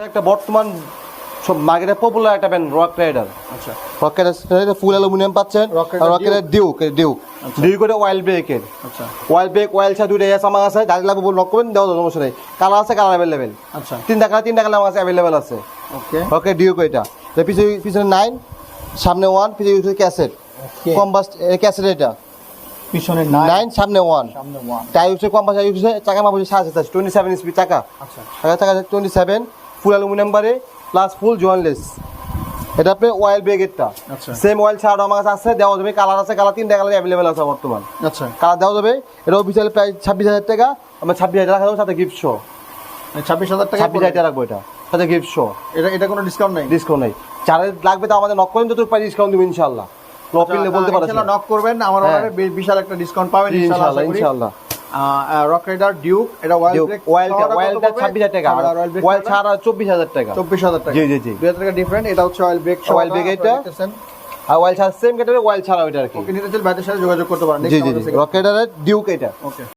একটা বর্তমান সব মার্কেটে পপুলার একটা ব্যান্ড রক রাইডার। আচ্ছা, রক রাইডার ফুল অ্যালুমিনিয়াম পাচ্ছেন। রক রাইডার ডিউক করে অয়েল ব্রেকের। আচ্ছা, অয়েল ব্রেক অয়েল ছাড় দুইটাই আছে আমার কাছে। দাঁড়িয়ে লাগবে লক করবেন, দেওয়া সমস্যা নেই। কালার আছে, কালার অ্যাভেলেবেল। আচ্ছা, তিনটা কালার আমার কাছে অ্যাভেলেবেল আছে। ওকে ওকে ডিউক এটা পিছনে 9 সামনে 1 পিছনে ক্যাসেট কম্বাস্ট ক্যাসেট এটা পিছনে 9 সামনে 1 সামনে 1। টায়ার হচ্ছে কম্বাস্ট টায়ার হচ্ছে চাকা মাপ হচ্ছে 27 স্পিড চাকা। আচ্ছা, চাকা 27 ফুল অ্যালুমিনিয়াম বারে প্লাস ফুল জয়েন্টলেস। এটা আপনি অয়েল ব্রেকেটটা আচ্ছা, সেম অয়েল ছাড়া আমার কাছে আছে, দেওয়া যাবে। কালার আছে, কালার 3টা কালার অ্যাভেলেবেল আছে বর্তমান। আচ্ছা, কালার দেওয়া যাবে। এটা অফিসিয়াল প্রাইস 26,000 টাকা। আমরা 26,000 টাকা সাথে গিফট শো 26,000 টাকা। 26,000 টাকা রাখবো এটা সাথে গিফট শো। এটা কোনো ডিসকাউন্ট নাই? ডিসকাউন্ট নেই। যাদের লাগবে তো আমাদের নক করেন, যত প্রাইস ডিসকাউন্ট দেবো ইনশাআল্লাহ। লপিলে বলতে পারছেন ইনশাআল্লাহ নক করবেন, আমার অর্ডারে বিশাল একটা ডিসকাউন্ট পাবেন ইনশাআল্লাহ ইনশাআল্লাহ। রক রাইডার ডিউক এটা অয়েলটা 26,000 টাকা, অয়েল ছাড়া 24,000 টাকা। 24,000 টাকা। জি জি জি 2000 টাকা ডিফারেন্ট। এটা হচ্ছে অয়েল ব্রেক। অয়েল ব্রেক এটা আর অয়েল ছাড়া সেম ক্যাটাগরি, অয়েল ছাড়া ওইটা আর কি। ওকে, নিতে চাইলে ভাইদের সাথে যোগাযোগ করতে পারেন। জি জি রক রাইডারের ডিউক এটা। ওকে।